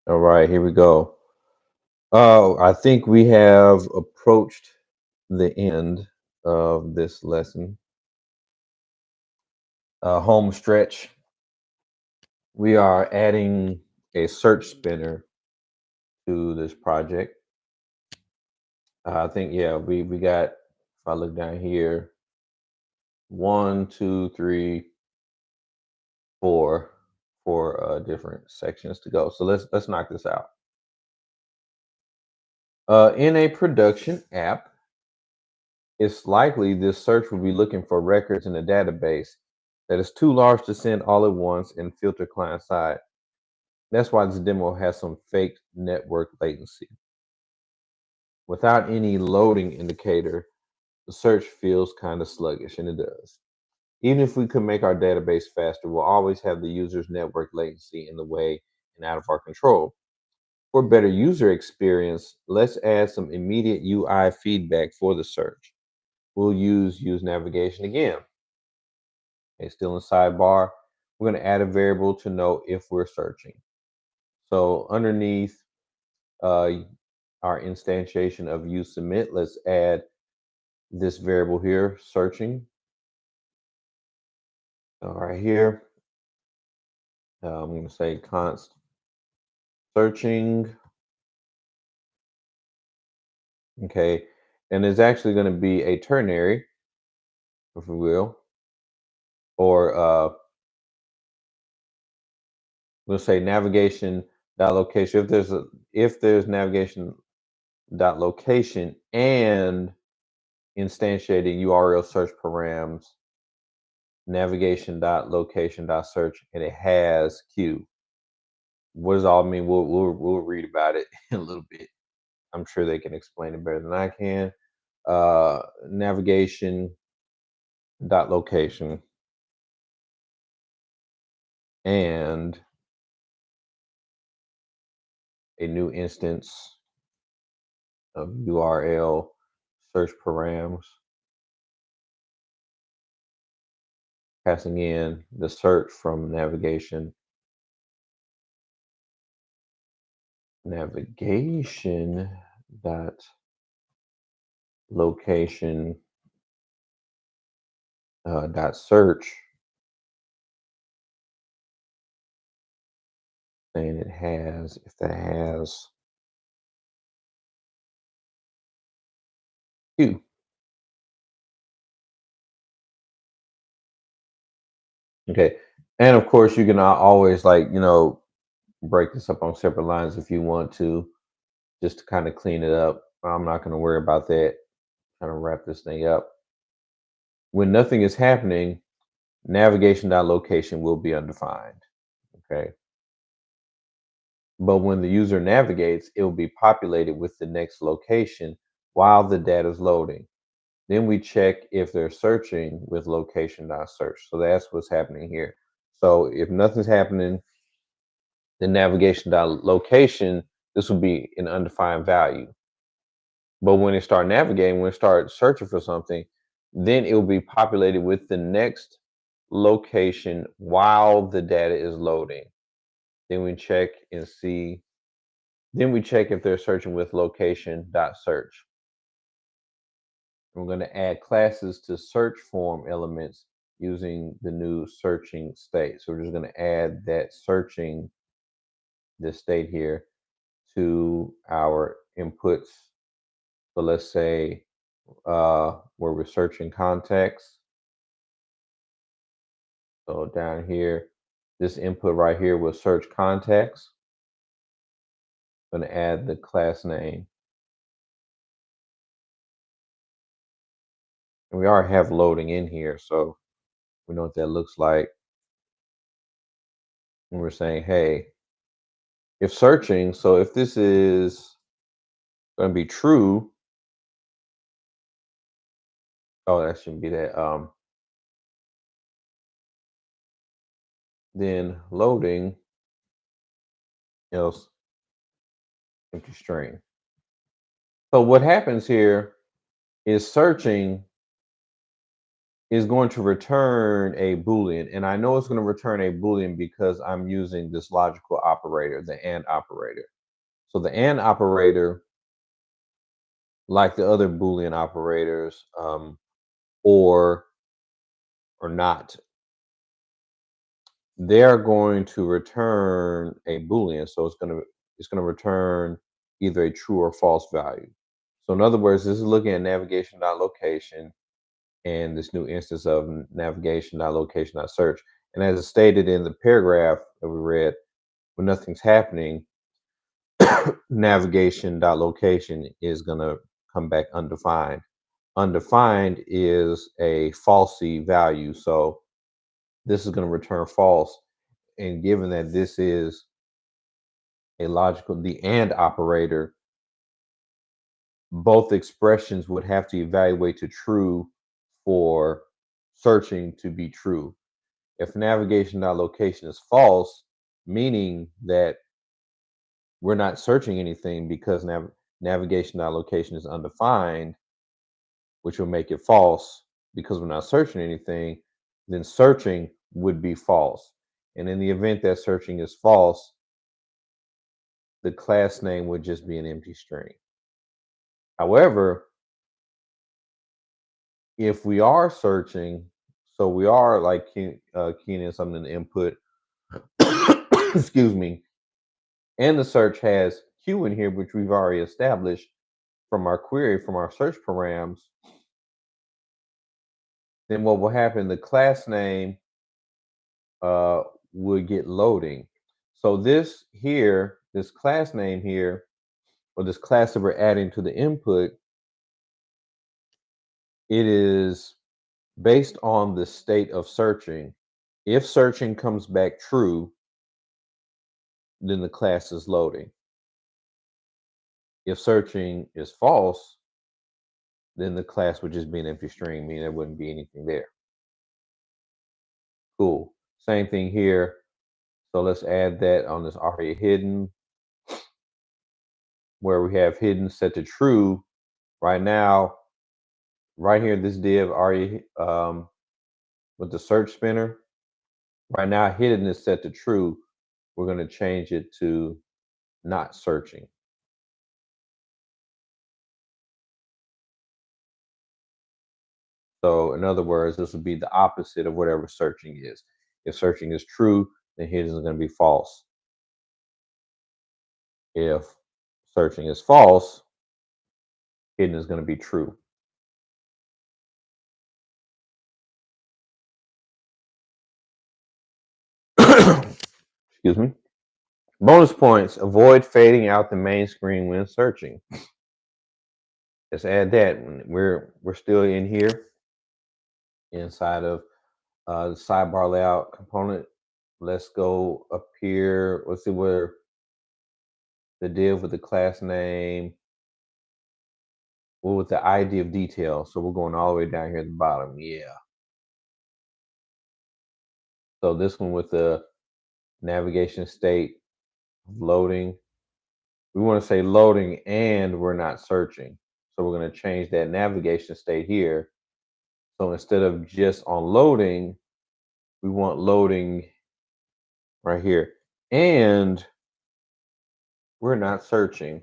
All right, here we go. I think we have approached the end of this lesson. Home stretch. We are adding a search spinner to this project. I think, yeah, we got, if I look down here, one, two, three, four different sections to go. So let's knock this out. In a production app, it's likely this search will be looking for records in a database that is too large to send all at once and filter client side. That's why this demo has some fake network latency. Without any loading indicator, the search feels kind of sluggish, and it does. Even if we could make our database faster, we'll always have the user's network latency in the way and out of our control. For better user experience, let's add some immediate UI feedback for the search. We'll use navigation again. Okay, still in sidebar. We're going to add a variable to know if we're searching. So underneath uh, our instantiation of use submit, let's add this variable here, searching. All right, here, I'm going to say const searching. Okay, and it's actually going to be a ternary, if we will, or we'll say navigation dot location. If there's navigation dot location and instantiating URL search params, navigation dot location dot search, and it has q. What does all mean? We'll read about it in a little bit. I'm sure they can explain it better than I can. Navigation dot location and a new instance of URL search params, passing in the search from navigation dot location dot search, saying it has, if that has q. Okay, and of course you can always, like, break this up on separate lines if you want to, just to kind of clean it up. I'm not going to worry about that. Trying to wrap this thing up. When nothing is happening, navigation dot location will be undefined. Okay. But when the user navigates, it will be populated with the next location while the data is loading. Then we check if they're searching with location dot search. So that's what's happening here. So if nothing's happening, the navigation dot location, this will be an undefined value. But when it start navigating, when it start searching for something, then it will be populated with the next location while the data is loading. Then we check and see. Then we check if they're searching with location dot search. We're going to add classes to search form elements using the new searching state. So we're just going to add that searching, this state here, to our inputs. So let's say where we're searching context. So down here, this input right here will search context. I'm going to add the class name. And we already have loading in here, so we know what that looks like. And we're saying, hey, if searching, so if this is going to be true, oh, that shouldn't be that. Then loading, else empty string. So what happens here is searching is going to return a Boolean. And I know it's going to return a Boolean because I'm using this logical operator, the AND operator. So the AND operator, like the other Boolean operators, or not, they're going to return a Boolean. So it's gonna return either a true or false value. So in other words, this is looking at navigation.location and this new instance of navigation.location.search. And as it's stated in the paragraph that we read, when nothing's happening, navigation.location is gonna come back undefined. Undefined is a falsy value. So this is going to return false. And given that this is a logical, the AND operator, both expressions would have to evaluate to true for searching to be true. If navigation.location is false, meaning that we're not searching anything because navigation.location is undefined, which will make it false because we're not searching anything, then searching would be false. And in the event that searching is false, the class name would just be an empty string. However, if we are searching, so we are like keying in something in the input, excuse me, and the search has Q in here, which we've already established from our query, from our search params, then what will happen, the class name uh, would get loading. So this here, this class name here, or this class that we're adding to the input, it is based on the state of searching. If searching comes back true, then the class is loading. If searching is false, then the class would just be an empty string, meaning there wouldn't be anything there. Cool. Same thing here. So let's add that on this aria hidden, where we have hidden set to true. Right now, right here, this div aria with the search spinner, right now hidden is set to true. We're going to change it to not searching. So in other words, this would be the opposite of whatever searching is. If searching is true, then hidden is going to be false. If searching is false, hidden is going to be true. Excuse me. Bonus points: avoid fading out the main screen when searching. Let's add that. We're still in here inside of the sidebar layout component. Let's go up here. Let's see where the div with the class name, well, with the ID of detail. So we're going all the way down here at the bottom. Yeah. So this one with the navigation state loading, we want to say loading and we're not searching. So we're going to change that navigation state here. So instead of just on loading, we want loading right here. And we're not searching.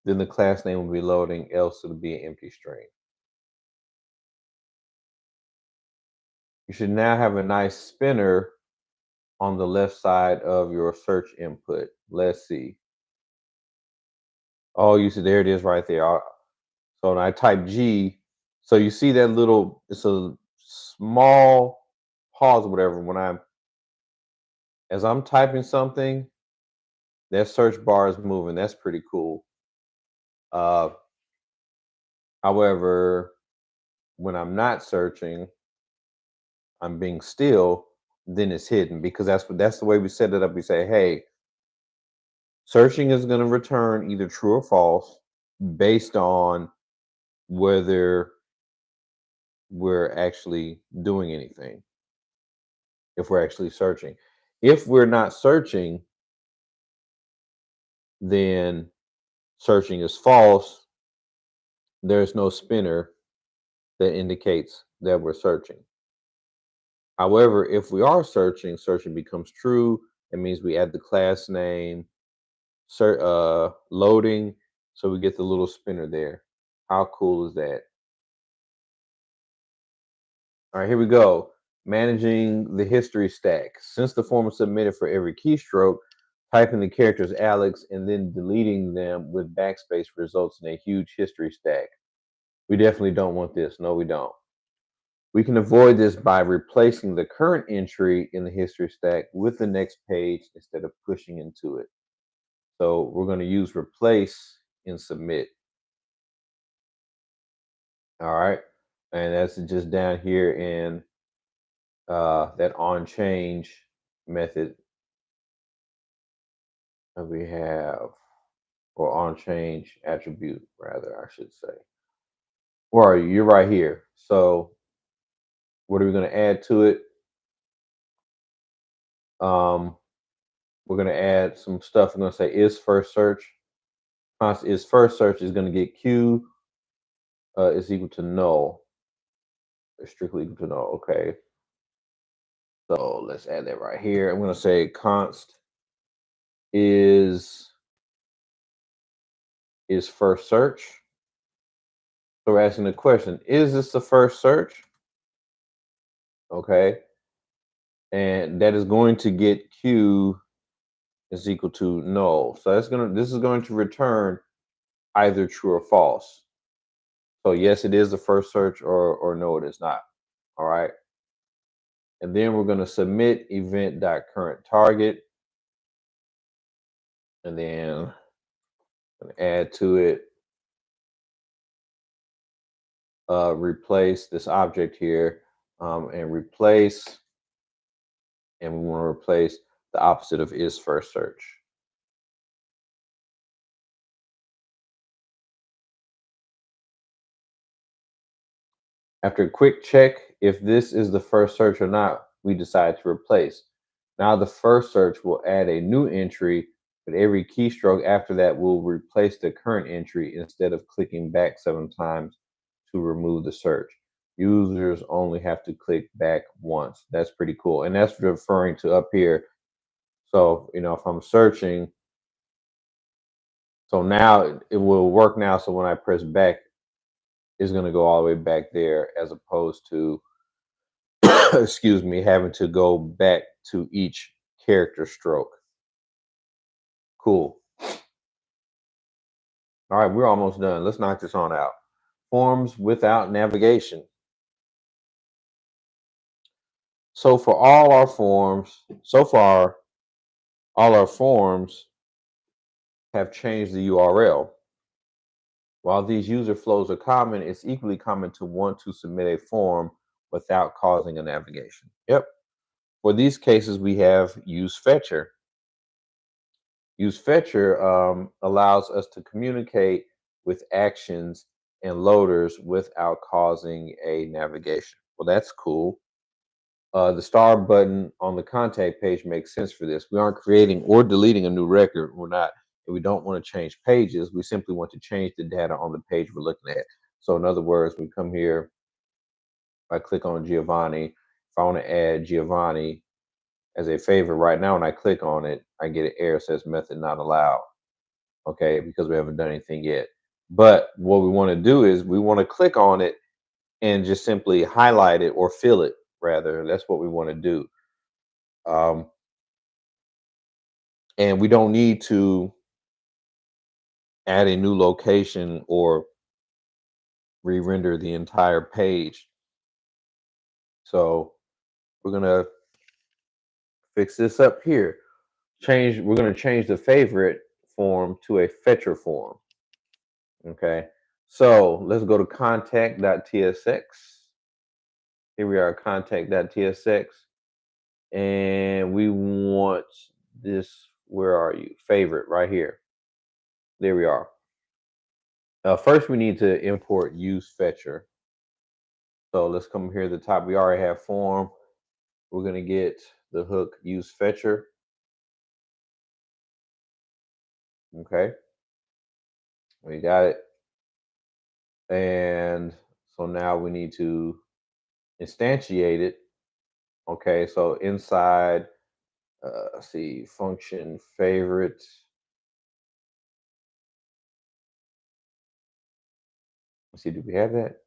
Then the class name will be loading, else it'll be an empty string. You should now have a nice spinner on the left side of your search input. Let's see. Oh, you see, there it is right there. So when I type G, so you see that little, it's a small pause or whatever. As I'm typing something, that search bar is moving. That's pretty cool. Uh, However, when I'm not searching, I'm being still, then it's hidden because that's the way we set it up. We say, hey, searching is going to return either true or false based on whether we're actually doing anything, if we're actually searching. If we're not searching, then searching is false there's no spinner that indicates that we're searching. However, if we are searching, searching becomes true. It means we add the class name, loading, so we get the little spinner there. How cool is that? All right, here we go. Managing the history stack. Since the form is submitted for every keystroke, typing the characters Alex and then deleting them with backspace results in a huge history stack. We definitely don't want this. No, we don't. We can avoid this by replacing the current entry in the history stack with the next page instead of pushing into it. So we're going to use replace in submit. All right. And that's just down here in that on change method that we have, or on change attribute, rather, I should say. Where are you? You're right here. So what are we going to add to it? Um, we're going to add some stuff. I'm going to say is first search. Is first search is going to get Q is equal to null. It's strictly equal to null. Okay. So let's add that right here. I'm going to say const is first search. So we're asking the question, is this the first search? Okay. And that is going to get Q is equal to null. So this is going to return either true or false. So yes, it is the first search, or no, it is not. All right. And then we're going to submit event.current target. And then add to it, replace this object here, and replace, and we want to replace the opposite of is first search. After a quick check if this is the first search or not, we decide to replace. Now the first search will add a new entry, but every keystroke after that will replace the current entry instead of clicking back 7 times to remove the search. Users only have to click back once. That's pretty cool. And that's referring to up here. So, if I'm searching, so now it will work now. So when I press back, it's going to go all the way back there, as opposed to excuse me, having to go back to each character stroke. Cool. All right, we're almost done. Let's knock this on out. Forms without navigation. So for all our forms, so far, all our forms have changed the URL. While these user flows are common, it's equally common to want to submit a form without causing a navigation. Yep. For these cases, we have use fetcher. Use fetcher allows us to communicate with actions and loaders without causing a navigation. Well, that's cool. The star button on the contact page makes sense for this. We aren't creating or deleting a new record. We're not. We don't want to change pages. We simply want to change the data on the page we're looking at. So in other words, we come here, I click on Giovanni. If I want to add Giovanni as a favorite right now, when I click on it, I get an error says method not allowed. Okay, because we haven't done anything yet. But what we want to do is we want to click on it and just simply highlight it, or fill it rather. That's what we want to do. Um, and we don't need to add a new location or re-render the entire page. So we're gonna fix this up here. We're gonna change the favorite form to a fetcher form. Okay. So let's go to contact.tsx. Here we are, contact.tsx. And we want this, where are you? Favorite right here. There we are. First, we need to import use fetcher. So let's come here at the top. We already have form. We're going to get the hook use fetcher. Okay. We got it. And so now we need to instantiate it. Okay, so inside, let's see, function favorite. Let's see, do we have that?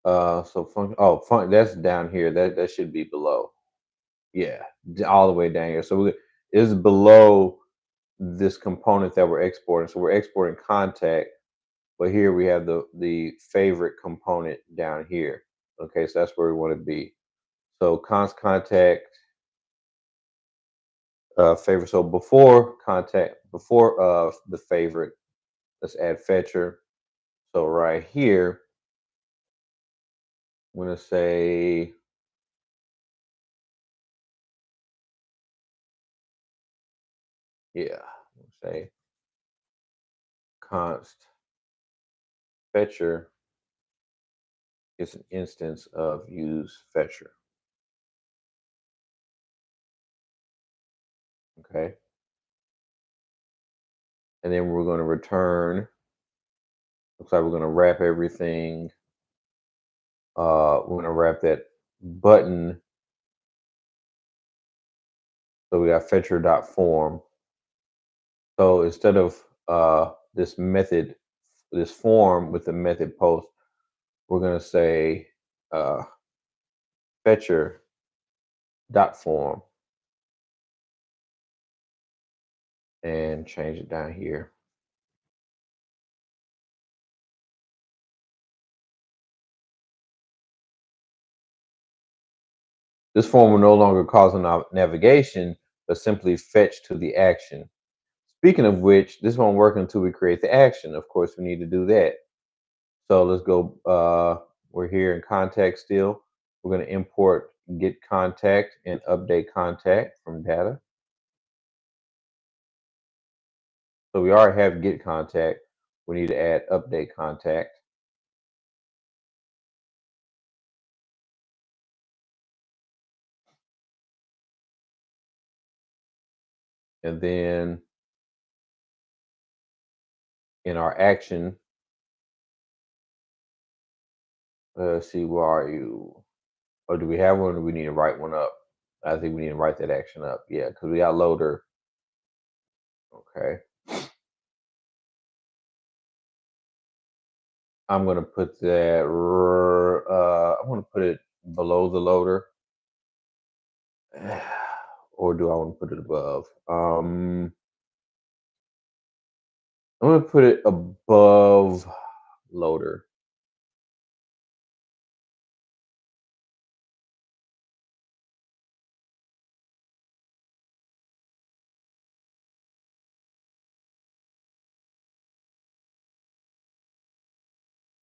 So function. Oh, that's down here. That should be below. Yeah, all the way down here. So is below this component that we're exporting. So we're exporting contact, but here we have the favorite component down here. Okay, so that's where we want to be. So contact favorite. So before the favorite, let's add fetcher. So right here, I'm gonna say yeah, say const fetcher is an instance of use fetcher. Okay, and then we're going to return. Looks like we're going to wrap everything. We're going to wrap that button. So we got fetcher.form. So instead of this method, this form with the method post, we're going to say uh, fetcher.form and change it down here. This form will no longer cause a navigation, but simply fetch to the action. Speaking of which, this won't work until we create the action. Of course, we need to do that. So let's go. We're here in contact still. We're going to import get contact and update contact from data. So we already have get contact. We need to add update contact. And then in our action, let's see, where are you? Or do we have one or do we need to write one up? I think we need to write that action up. Yeah, because we got loader. Okay. I'm gonna put that. I'm gonna put it below the loader, or do I want to put it above? I'm gonna put it above loader.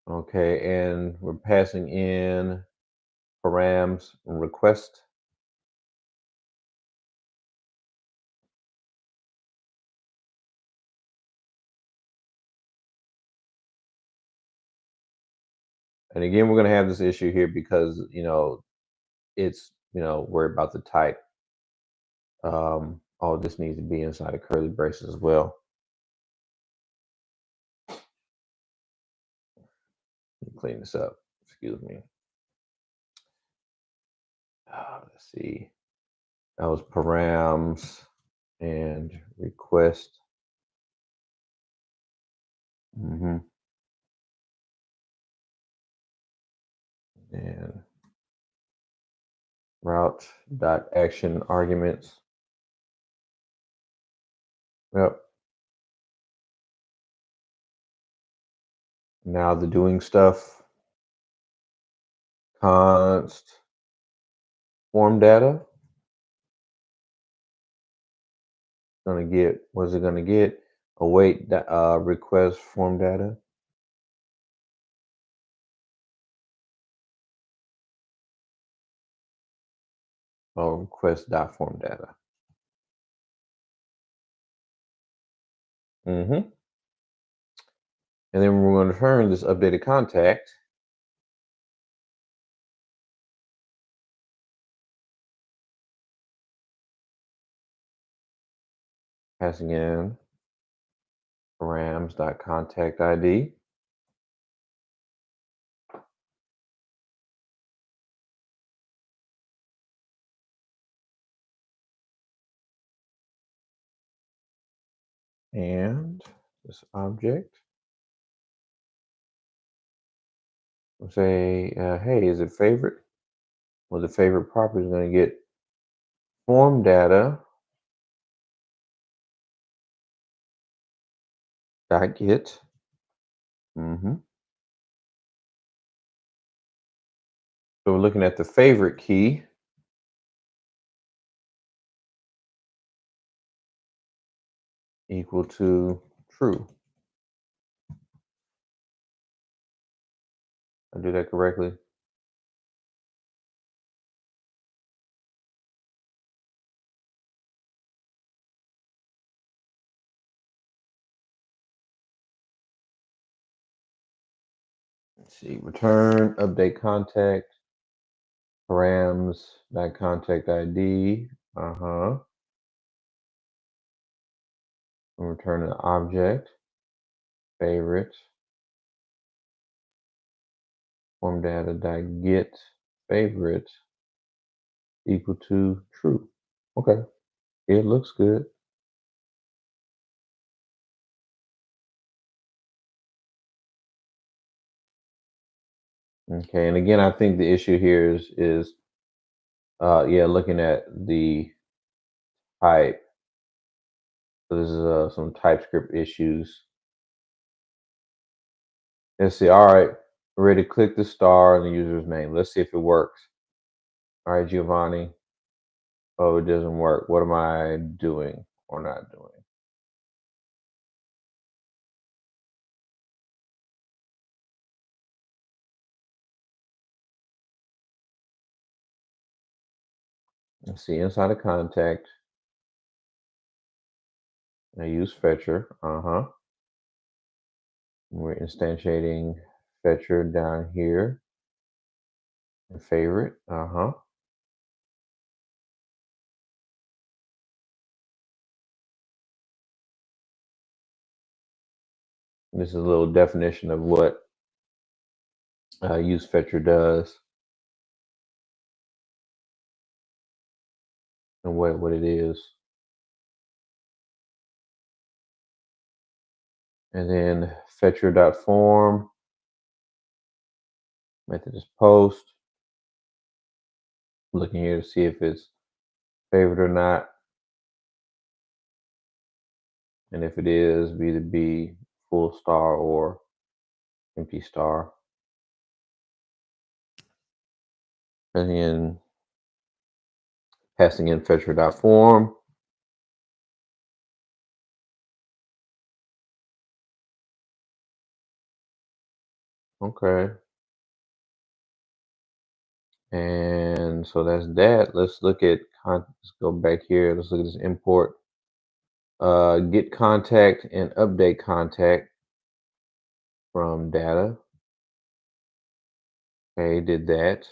Okay, and we're passing in params request. And again, we're gonna have this issue here because it's worried about the type. All this needs to be inside of curly braces as well. Clean this up. Excuse me. Let's see. That was params and request. hmm And route dot action arguments. Yep. Now the doing stuff. Const form data. Gonna get, what's it gonna get? Await request form data. Or request dot form data. And then we're going to return this updated contact. Passing in params.contact ID. And this object. We'll say, hey, is it favorite? Well, the favorite property is going to get form data dot get. So we're looking at the favorite key equal to true. I do that correctly. Let's see, return update contact params.contact ID. And return an object favorite form data dot get favorite equal to true. Okay, it looks good. Okay, and again, I think the issue here is yeah, looking at the type. So this is some TypeScript issues. Let's see. All right, ready to click the star and the user's name. Let's see if it works. All right, Giovanni. Oh, it doesn't work. What am I doing or not doing? Let's see. Inside of contact, I use fetcher. We're instantiating fetcher down here. And favorite. This is a little definition of what use fetcher does and what it is. And then fetcher.form method is post. Looking here to see if it's favorite or not. And if it is, be to be full star or empty star. And then passing in fetcher.form. Okay. And so that's that. Let's look at, let's go back here. Let's look at this import. Get contact and update contact from data. Okay, did that.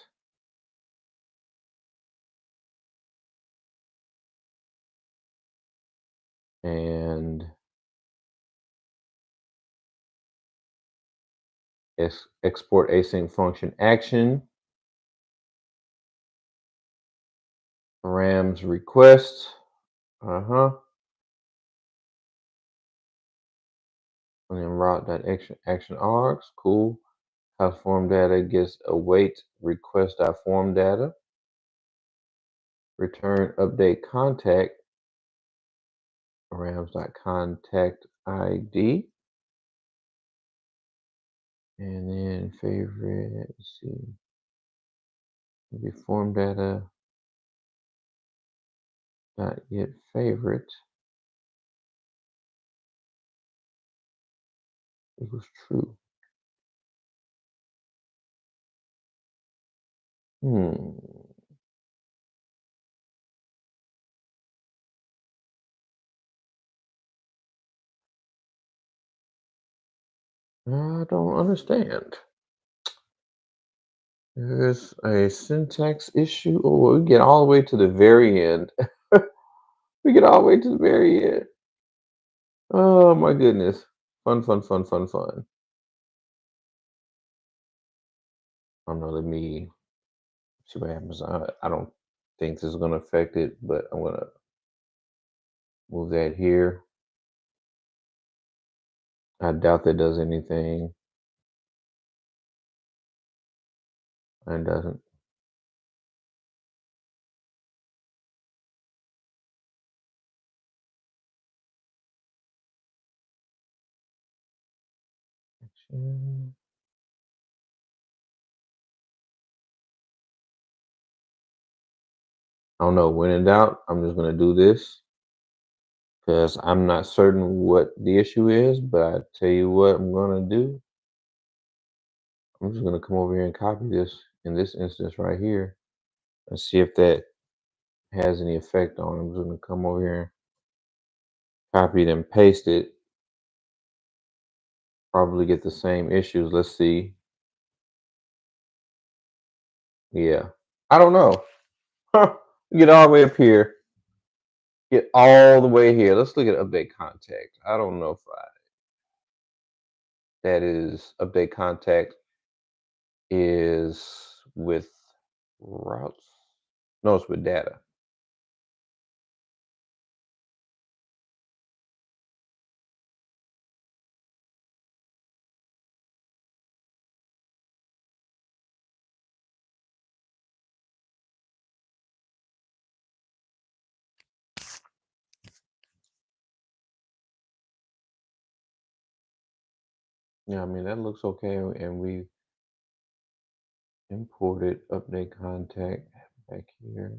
And export async function action. Params request. And then route.action args. Cool. How form data gets await request.form data. Return update contact params.contact ID. And then favorite, let's see. Maybe form data dot get favorite equals true. I don't understand. There's a syntax issue. Oh, we get all the way to the very end. We get all the way to the very end. Oh my goodness. Fun, fun, fun, fun, fun. I don't know. Let me see what happens. I don't think this is going to affect it, but I'm going to move that here. I doubt that does anything. And doesn't. Mm, I don't know. When in doubt, I'm just going to do this because I'm not certain what the issue is. But I tell you what I'm going to do. I'm just going to come over here and copy this in this instance right here and see if that has any effect on it. I'm just going to come over here, copy it and paste it. Probably get the same issues. Let's see. Yeah. I don't know. Get all the way up here. Get all the way here. Let's look at update contact. I don't know if that is update contact is with routes. No, it's with data. Yeah, I mean that looks okay, and we imported update contact back here.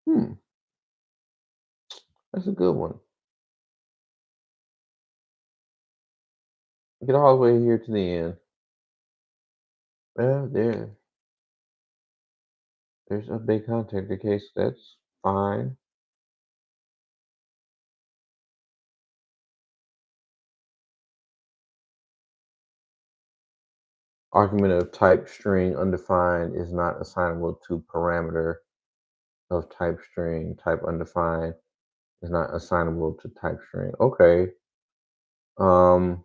Hmm, that's a good one. Get all the way here to the end. Well, there's update contact. The case that's fine. Argument of type string undefined is not assignable to parameter of type string. Type undefined is not assignable to type string. Okay. Um,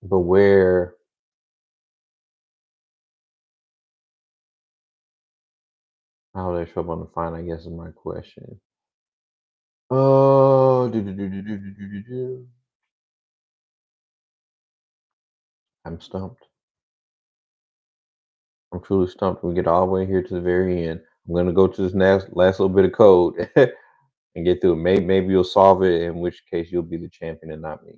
but where how they show up undefined, I guess is my question. Oh, I'm stumped. I'm truly stumped. We get all the way here to the very end. I'm gonna go to this last little bit of code and get through it. Maybe you'll solve it, in which case you'll be the champion and not me.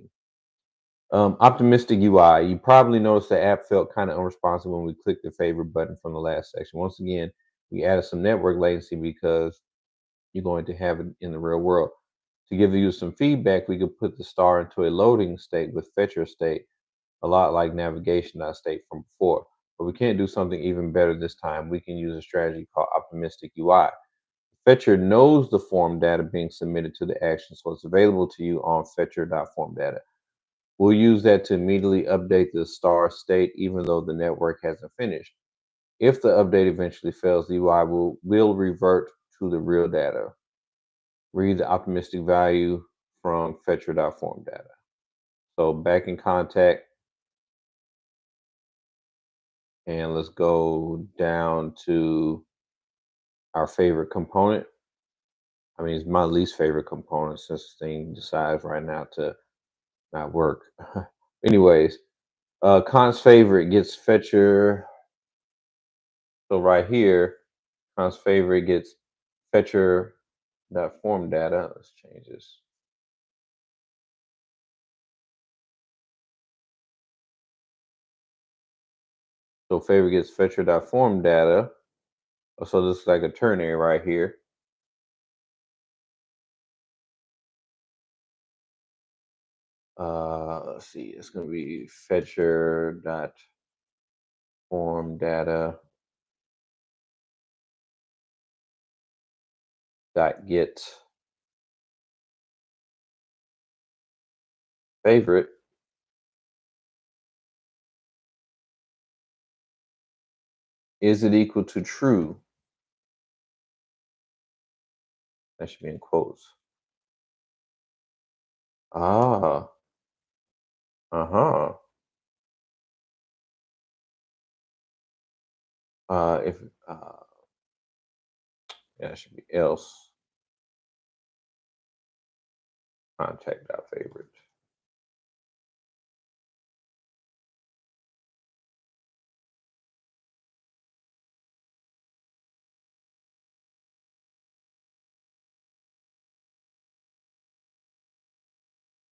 Optimistic UI. You probably noticed the app felt kind of unresponsive when we clicked the favorite button from the last section. Once again, we added some network latency because you're going to have it in the real world. To give you some feedback, we could put the star into a loading state with fetcher state, a lot like navigation state from before. But we can't do something even better this time. We can use a strategy called optimistic UI. Fetcher knows the form data being submitted to the action, so it's available to you on fetcher.formData. We'll use that to immediately update the star state even though the network hasn't finished. If the update eventually fails, the UI will revert to the real data. Read the optimistic value from fetcher.formData. So back in contact, and let's go down to our favorite component. I mean, it's my least favorite component since this thing decides right now to not work. Anyways, Kant's favorite gets fetcher. So right here, Kant's favorite gets fetcher dot form data. Let's change this. So favorite gets fetcher dot form data. So this is like a ternary right here. Let's see. It's gonna be fetcher dot form data dot get favorite. Is it equal to true? That should be in quotes. Ah, uh-huh. If uh, yeah, that should be else. Contact our favorite.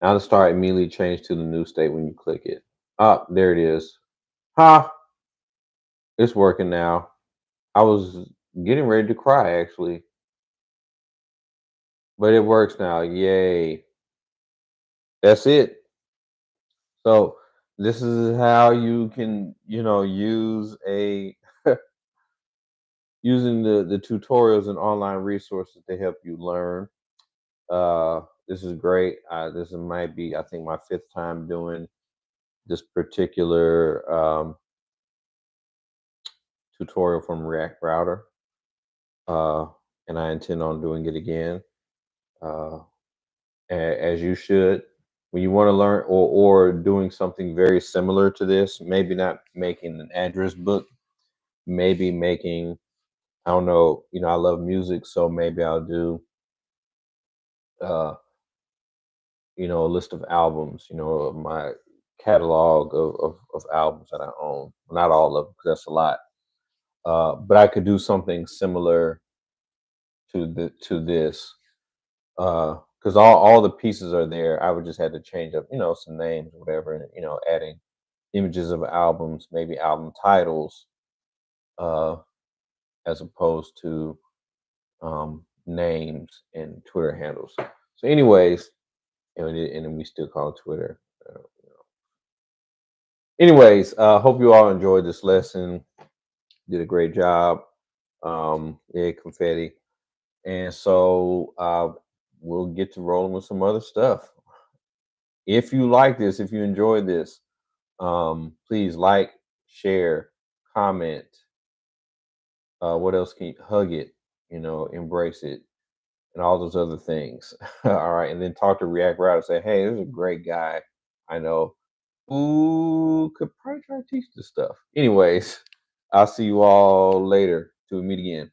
Now the star immediately change to the new state when you click it. Ah, there it is. Ha! It's working now. I was getting ready to cry actually, but it works now. Yay! That's it. So this is how you can, use a using the tutorials and online resources to help you learn. This is great. Might be, I think, my fifth time doing this particular tutorial from React Router, uh, and I intend on doing it again, uh, as you should. When you want to learn or doing something very similar to this, maybe not making an address book, maybe making, I don't know, I love music, so maybe I'll do uh, a list of albums, of my catalog of albums that I own. Not all of them, because that's a lot. But I could do something similar to this, because all the pieces are there. I would just have to change up, some names or whatever, and adding images of albums, maybe album titles, uh, as opposed to names and Twitter handles. So, anyways, and then we still call it Twitter. Anyways, hope you all enjoyed this lesson. Did a great job. Yeah, confetti. And so we'll get to rolling with some other stuff. If you like this, if you enjoyed this, please like, share, comment. What else can you hug it? Embrace it, and all those other things. All right, and then talk to React Router. Say, hey, there's a great guy I know who could probably try to teach this stuff. Anyways, I'll see you all later. Till we meet again.